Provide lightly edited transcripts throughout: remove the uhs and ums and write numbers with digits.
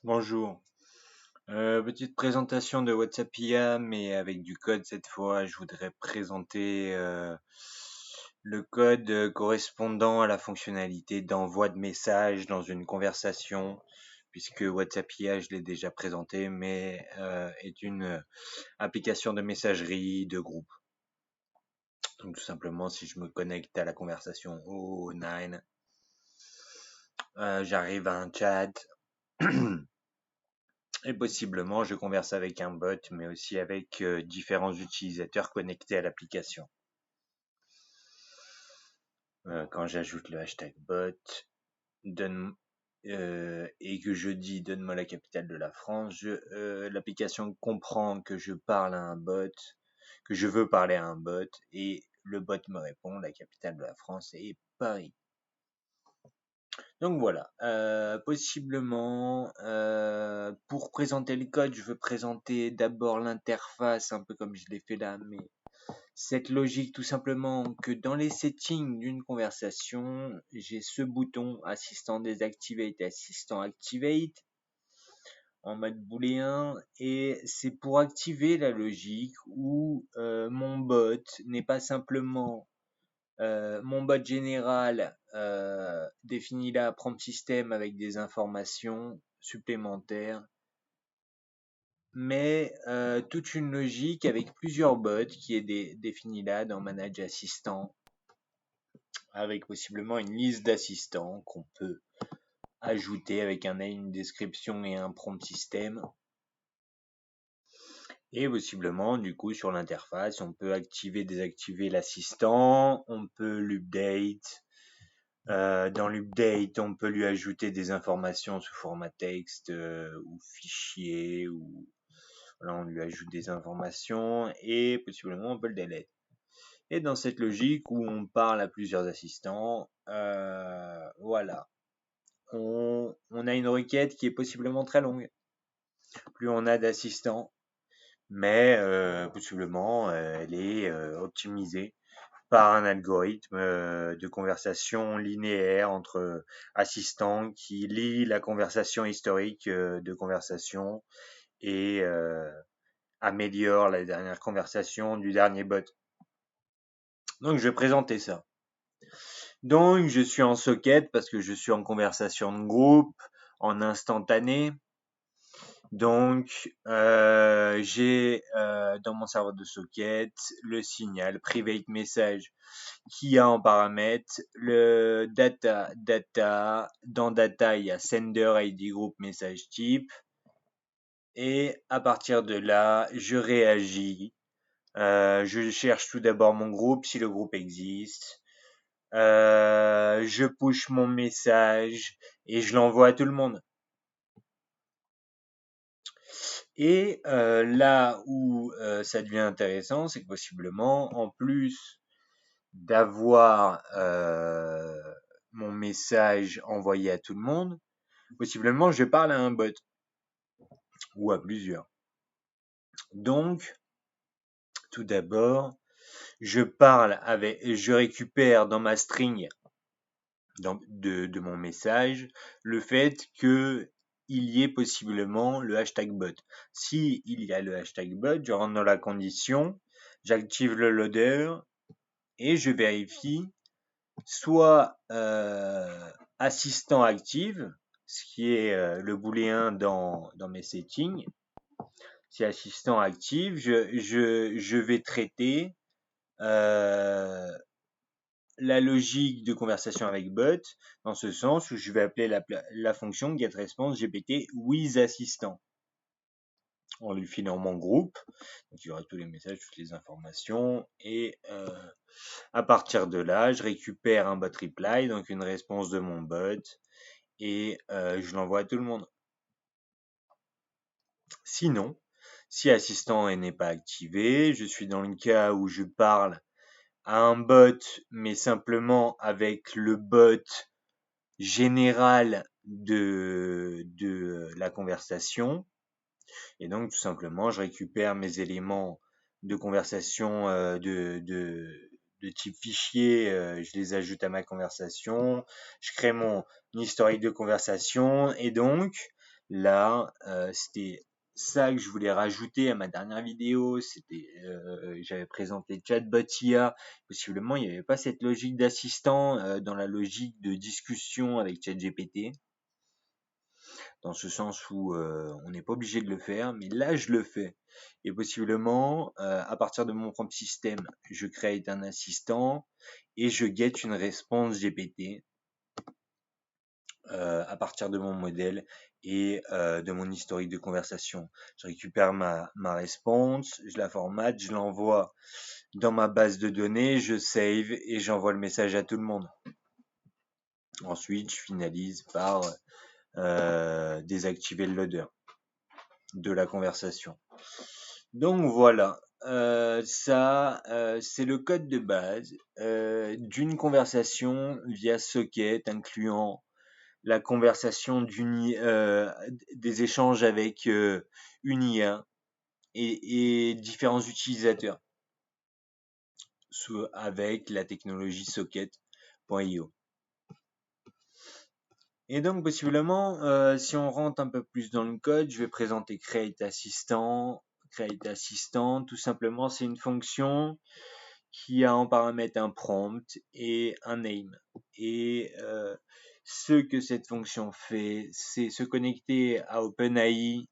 Bonjour. Petite présentation de WhatsApp IA, mais avec du code cette fois. Je voudrais présenter le code correspondant à la fonctionnalité d'envoi de messages dans une conversation, puisque WhatsApp IA, je l'ai déjà présenté, mais est une application de messagerie de groupe. Donc tout simplement, si je me connecte à la conversation O9, j'arrive à un chat. Et possiblement, je converse avec un bot, mais aussi avec différents utilisateurs connectés à l'application. Quand j'ajoute le hashtag bot, et que je dis donne-moi la capitale de la France, l'application comprend que je parle à un bot, que je veux parler à un bot, et le bot me répond la capitale de la France est Paris. Donc voilà, possiblement, pour présenter le code, je veux présenter d'abord l'interface, un peu comme je l'ai fait là, mais cette logique tout simplement que dans les settings d'une conversation, j'ai ce bouton assistant deactivate et assistant activate en mode booléen, et c'est pour activer la logique où mon bot n'est pas simplement mon bot général définit là prompt system avec des informations supplémentaires, mais toute une logique avec plusieurs bots qui est définie là dans Manage Assistant, avec possiblement une liste d'assistants qu'on peut ajouter avec un name, une description et un prompt system. Et possiblement, du coup, sur l'interface, on peut activer, désactiver l'assistant, on peut l'update. Dans l'update, on peut lui ajouter des informations sous format texte ou fichier, ou voilà, on lui ajoute des informations et possiblement on peut le delete. Et dans cette logique où on parle à plusieurs assistants, voilà, on a une requête qui est possiblement très longue. Plus on a d'assistants, mais possiblement elle est optimisée par un algorithme de conversation linéaire entre assistants qui lit la conversation historique de conversation et améliore la dernière conversation du dernier bot. Donc je vais présenter ça. Donc je suis en socket parce que je suis en conversation de groupe, en instantané. Donc j'ai dans mon serveur de socket le signal private message qui a en paramètre le data. Dans data, il y a sender ID group message type. Et à partir de là, je réagis. Je cherche tout d'abord mon groupe, si le groupe existe. Je push mon message et je l'envoie à tout le monde. Et là où ça devient intéressant, c'est que possiblement, en plus d'avoir mon message envoyé à tout le monde, possiblement je parle à un bot ou à plusieurs. Donc, tout d'abord, je récupère dans ma string de mon message le fait que il y ait possiblement le hashtag bot. Si il y a le hashtag bot, je rentre dans la condition, j'active le loader et je vérifie soit assistant active, ce qui est le booléen dans mes settings. Si assistant active, je vais traiter la logique de conversation avec bot dans ce sens où je vais appeler la fonction getResponse GPT with assistant en lui filant mon groupe. Donc il y aura tous les messages, toutes les informations, et à partir de là, je récupère un bot reply, donc une réponse de mon bot, et je l'envoie à tout le monde. Sinon, si assistant n'est pas activé, je suis dans le cas où je parle à un bot, mais simplement avec le bot général de la conversation. Et donc, tout simplement, je récupère mes éléments de conversation de type fichier, je les ajoute à ma conversation, je crée mon historique de conversation, et donc, Là, c'était ça que je voulais rajouter à ma dernière vidéo. J'avais présenté Chatbot IA. Possiblement, il n'y avait pas cette logique d'assistant dans la logique de discussion avec ChatGPT, dans ce sens où on n'est pas obligé de le faire, mais là je le fais. Et possiblement, à partir de mon propre système, je crée un assistant et je get une réponse GPT à partir de mon modèle et de mon historique de conversation. Je récupère ma réponse, je la formate, je l'envoie dans ma base de données, je save et j'envoie le message à tout le monde. Ensuite, je finalise par désactiver le loader de la conversation. Donc voilà, ça c'est le code de base d'une conversation via socket incluant la conversation des échanges avec une IA et différents utilisateurs avec la technologie socket.io. Et donc possiblement, si on rentre un peu plus dans le code, je vais présenter Create Assistant. Create Assistant, tout simplement, c'est une fonction qui a en paramètre un prompt et un name. Et ce que cette fonction fait, c'est se connecter à OpenAI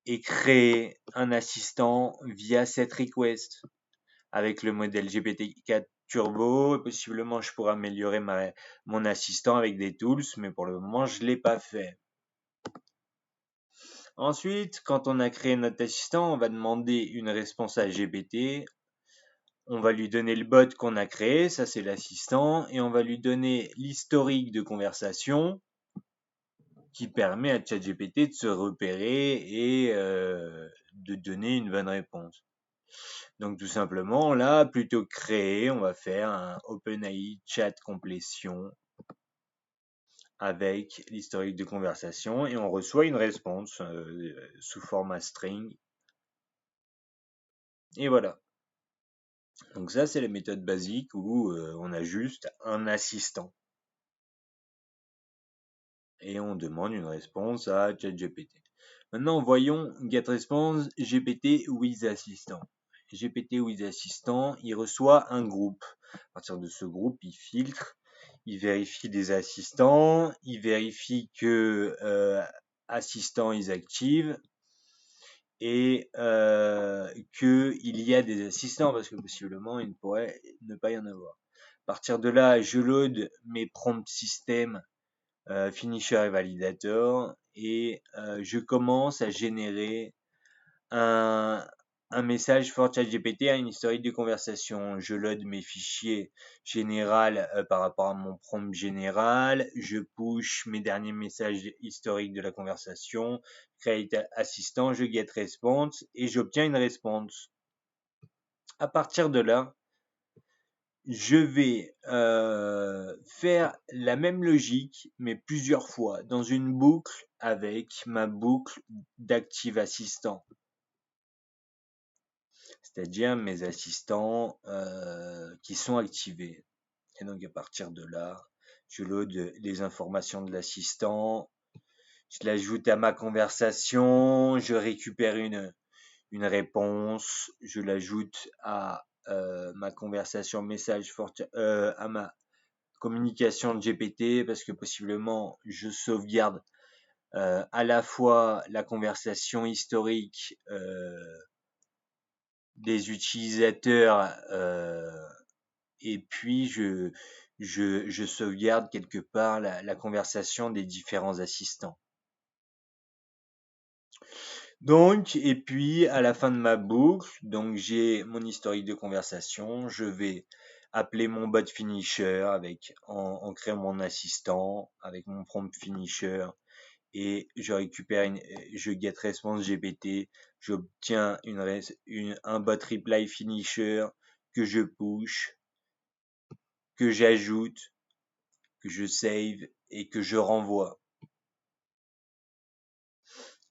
et créer un assistant via cette request avec le modèle GPT-4 Turbo. Possiblement, je pourrais améliorer mon assistant avec des tools, mais pour le moment, je ne l'ai pas fait. Ensuite, quand on a créé notre assistant, on va demander une réponse à GPT. On va lui donner le bot qu'on a créé, ça c'est l'assistant, et on va lui donner l'historique de conversation qui permet à ChatGPT de se repérer et de donner une bonne réponse. Donc tout simplement, là, plutôt que créer, on va faire un OpenAI chat complétion avec l'historique de conversation et on reçoit une réponse sous format string. Et voilà. Donc ça, c'est la méthode basique où on a juste un assistant. Et on demande une réponse à ChatGPT. Maintenant, voyons GetResponse GPT with Assistant. GPT with Assistant, il reçoit un groupe. À partir de ce groupe, il filtre, il vérifie des assistants, il vérifie que assistant is active et qu'il y a des assistants parce que possiblement il ne pourrait ne pas y en avoir. À partir de là, je load mes prompts système finisher et validator et je commence à générer un message for ChatGPT à une historique de conversation. Je load mes fichiers général par rapport à mon prompt général. Je push mes derniers messages historiques de la conversation. Create assistant, je get response et j'obtiens une réponse. À partir de là, je vais faire la même logique, mais plusieurs fois, dans une boucle avec ma boucle d'Active Assistant. C'est-à-dire mes assistants qui sont activés. Et donc à partir de là, je load les informations de l'assistant, je l'ajoute à ma conversation, je récupère une réponse, je l'ajoute à ma conversation message à ma communication de GPT parce que possiblement je sauvegarde à la fois la conversation historique des utilisateurs et puis je sauvegarde quelque part la conversation des différents assistants. Donc, et puis à la fin de ma boucle, donc j'ai mon historique de conversation, je vais appeler mon bot finisher en créant mon assistant avec mon prompt finisher et je récupère je get response GPT, j'obtiens un bot reply finisher que je push, que j'ajoute, que je save et que je renvoie.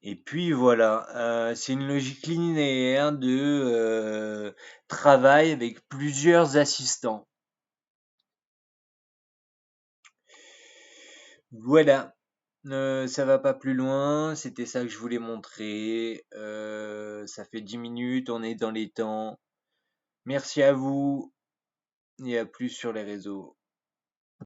Et puis voilà, c'est une logique linéaire de travail avec plusieurs assistants. Voilà. Ça va pas plus loin, c'était ça que je voulais montrer. Ça fait 10 minutes, on est dans les temps. Merci à vous et à plus sur les réseaux.